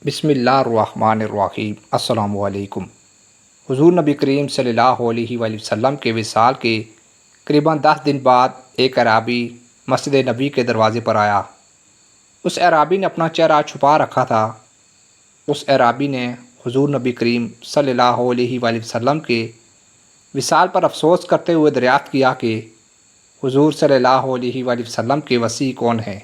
بسم اللہ الرحمن الرحیم۔ السلام علیکم۔ حضور نبی کریم صلی اللہ علیہ وآلہ وسلم کے وصال کے قریباً 10 دن بعد ایک اعرابی مسجد نبی کے دروازے پر آیا۔ اس اعرابی نے اپنا چہرہ چھپا رکھا تھا۔ اس اعرابی نے حضور نبی کریم صلی اللہ علیہ وآلہ وسلم کے وصال پر افسوس کرتے ہوئے دریافت کیا کہ حضور صلی اللہ علیہ وآلہ وسلم کے وصی کون ہیں؟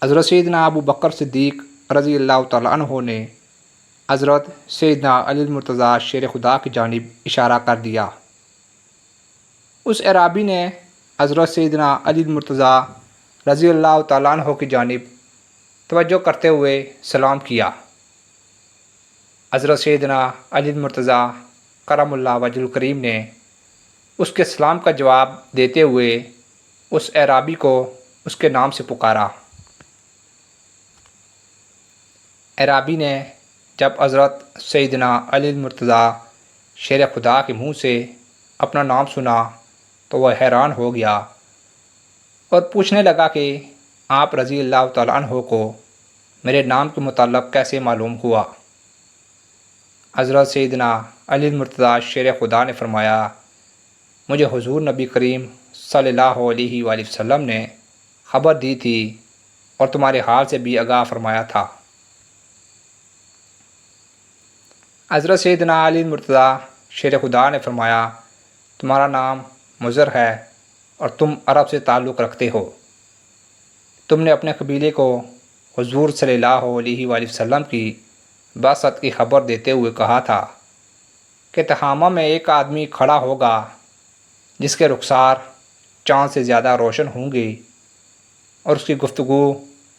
حضرت سیدنا ابو بکر صدیق رضی اللہ تعالیٰ عنہ نے حضرت سیدنا علی المرتضیٰ شیر خدا کی جانب اشارہ کر دیا۔ اس اعرابی نے حضرت سیدنا علی المرتضیٰ رضی اللہ تعالیٰ عنہ کی جانب توجہ کرتے ہوئے سلام کیا۔ حضرت سیدنا علی المرتضیٰ کرم اللہ وجہ الکریم نے اس کے سلام کا جواب دیتے ہوئے اس اعرابی کو اس کے نام سے پکارا۔ اعرابی نے جب حضرت سیدنا علی المرتضیٰ شیر خدا کے منہ سے اپنا نام سنا تو وہ حیران ہو گیا اور پوچھنے لگا کہ آپ رضی اللہ تعالیٰ عنہ کو میرے نام کے متعلق کیسے معلوم ہوا؟ حضرت سیدنا علی المرتضیٰ شیر خدا نے فرمایا، مجھے حضور نبی کریم صلی اللہ علیہ وآلہ وسلم نے خبر دی تھی اور تمہارے حال سے بھی آگاہ فرمایا تھا۔ حضرت سیدنا علی المرتضیٰ شیر خدا نے فرمایا، تمہارا نام مضر ہے اور تم عرب سے تعلق رکھتے ہو۔ تم نے اپنے قبیلے کو حضور صلی اللہ علیہ وآلہ وسلم کی بعثت کی خبر دیتے ہوئے کہا تھا کہ تہامہ میں ایک آدمی کھڑا ہوگا جس کے رخسار چاند سے زیادہ روشن ہوں گے اور اس کی گفتگو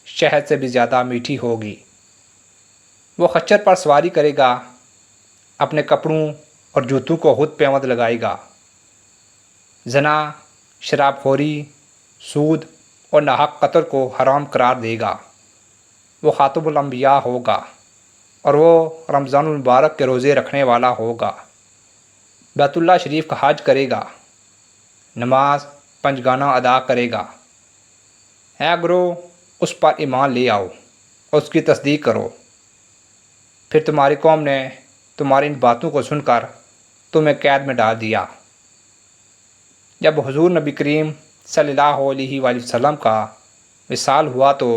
شہد سے بھی زیادہ میٹھی ہوگی۔ وہ خچر پر سواری کرے گا، اپنے کپڑوں اور جوتوں کو خود پہ آمد لگائے گا، زنا، شراب خوری، سود اور ناحق قتل کو حرام قرار دے گا۔ وہ خاتم الانبیاء ہوگا اور وہ رمضان المبارک کے روزے رکھنے والا ہوگا، بیت اللہ شریف کا حج کرے گا، نماز پنجگانہ ادا کرے گا۔ اے گروہ، اس پر ایمان لے آؤ اور اس کی تصدیق کرو۔ پھر تمہاری قوم نے تمہاری ان باتوں کو سن کر تمہیں قید میں ڈال دیا۔ جب حضور نبی کریم صلی اللہ علیہ وآلہ وسلم کا وصال ہوا تو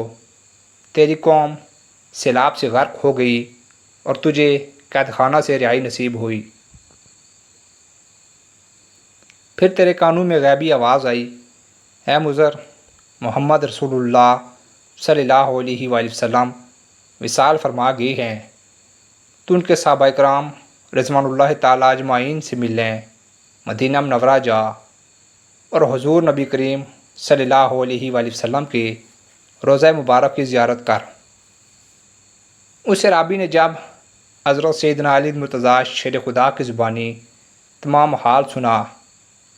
تیری قوم سیلاب سے غرق ہو گئی اور تجھے قید خانہ سے رہائی نصیب ہوئی۔ پھر تیرے کانوں میں غیبی آواز آئی، اے مضر، محمد رسول اللہ صلی اللہ علیہ وآلہ وسلم وصال فرما گئے ہیں، تو ان کے صحابہ کرام رضوان اللہ تعالیٰ اجمعین سے ملیں، مدینہ منورہ جا اور حضور نبی کریم صلی اللہ علیہ وآلہ وسلم کے روضہ مبارک کی زیارت کر۔ اس اعرابی نے جب حضرت سیدنا علی المرتضیٰ شیر خدا کی زبانی تمام حال سنا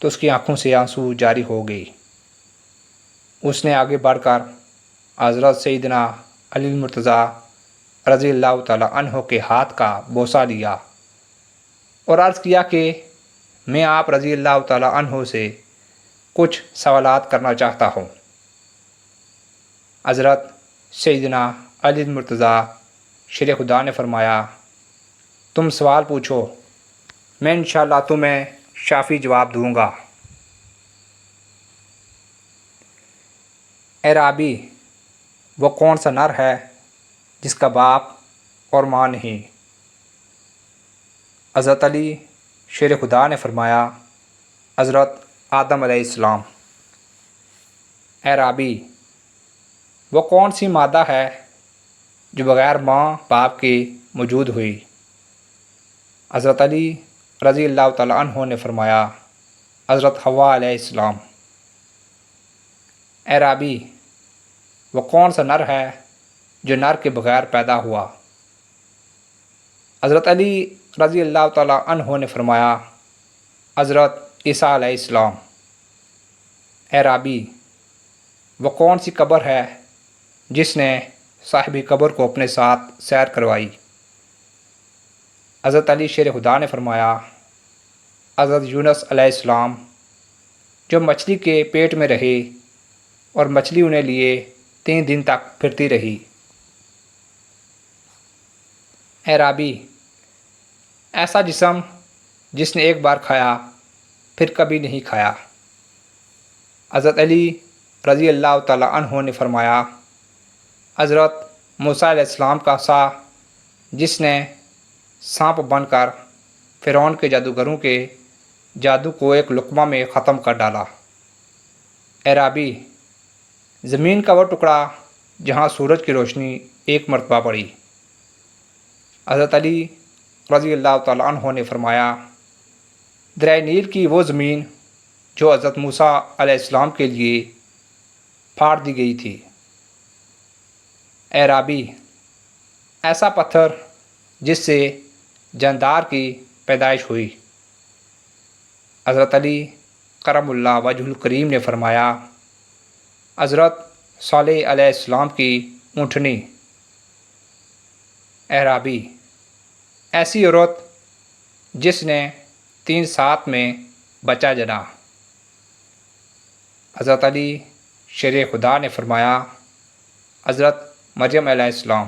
تو اس کی آنکھوں سے آنسو جاری ہو گئی۔ اس نے آگے بڑھ کر حضرت سیدنا علی المرتضیٰ رضی اللہ تعالیٰ عنہ کے ہاتھ کا بوسہ لیا اور عرض کیا کہ میں آپ رضی اللہ تعالیٰ عنہ سے کچھ سوالات کرنا چاہتا ہوں۔ حضرت سیدنا علی المرتضیٰ شیر خدا نے فرمایا، تم سوال پوچھو، میں انشاءاللہ تمہیں شافی جواب دوں گا۔ اعرابی، وہ کون سا نر ہے جس کا باپ اور ماں نہیں؟ حضرت علی شیر خدا نے فرمایا، حضرت آدم علیہ السلام۔ اعرابی، وہ کون سی مادہ ہے جو بغیر ماں باپ کے موجود ہوئی؟ حضرت علی رضی اللہ تعالیٰ عنہ نے فرمایا، حضرت حوا علیہ السلام۔ اعرابی، وہ کون سا نر ہے جو نر کے بغیر پیدا ہوا؟ حضرت علی رضی اللہ تعالیٰ عنہ نے فرمایا، حضرت عیسیٰ علیہ السلام۔ اعرابی، وہ کون سی قبر ہے جس نے صاحب قبر کو اپنے ساتھ سیر کروائی؟ حضرت علی شیر خدا نے فرمایا، حضرت یونس علیہ السلام، جو مچھلی کے پیٹ میں رہے اور مچھلی انہیں لیے 3 دن تک پھرتی رہی۔ اعرابی: ایسا جسم جس نے ایک بار کھایا پھر کبھی نہیں کھایا۔ حضرت علی رضی اللہ تعالیٰ عنہ نے فرمایا، حضرت موسیٰ علیہ السلام کا عصا جس نے سانپ بن کر فرعون کے جادوگروں کے جادو کو ایک لقمہ میں ختم کر ڈالا۔ اعرابی: زمین کا وہ ٹکڑا جہاں سورج کی روشنی ایک مرتبہ پڑی۔ حضرت علی رضی اللہ تعالیٰ عنہ نے فرمایا، دریائے نیل کی وہ زمین جو حضرت موسیٰ علیہ السلام کے لیے پھاڑ دی گئی تھی۔ اعرابی: ایسا پتھر جس سے جاندار کی پیدائش ہوئی۔ حضرت علی کرم اللہ وجہ الکریم نے فرمایا، حضرت صالح علیہ السلام کی اونٹنی۔ اعرابی: ایسی عورت جس نے 3 سات میں بچہ جنا۔ حضرت علی شیر خدا نے فرمایا، حضرت مریم علیہ السلام۔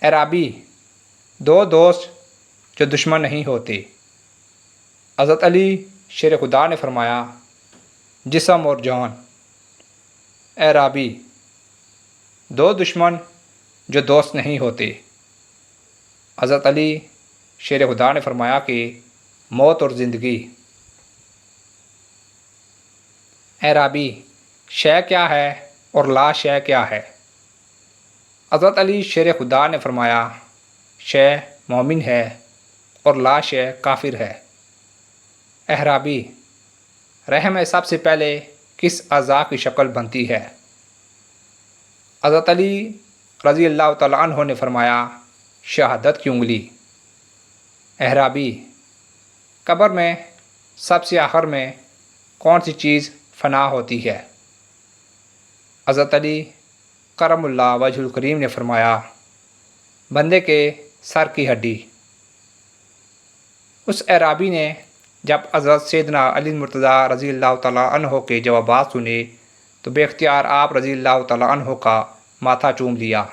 اعرابی: 2 دوست جو دشمن نہیں ہوتے۔ حضرت علی شیر خدا نے فرمایا، جسم اور جان۔ اعرابی: 2 دشمن جو دوست نہیں ہوتے۔ حضرت علی شیر خدا نے فرمایا کہ موت اور زندگی۔ اعرابی: شے کیا ہے اور لا شے کیا ہے؟ حضرت علی شیر خدا نے فرمایا، شے مومن ہے اور لا شے کافر ہے۔ اعرابی: رحم میں سب سے پہلے کس اعضاء کی شکل بنتی ہے؟ حضرت علی رضی اللہ تعالیٰ عنہ نے فرمایا، شہادت کی انگلی۔ اعرابی: قبر میں سب سے آخر میں کون سی چیز فنا ہوتی ہے؟ حضرت علی کرم اللہ وجہ الکریم نے فرمایا، بندے کے سر کی ہڈی۔ اس اعرابی نے جب حضرت سیدنا علی مرتضیٰ رضی اللہ تعالیٰ عنہ کے جوابات سنے تو بے اختیار آپ رضی اللہ تعالیٰ عنہ کا ماتھا چوم لیا۔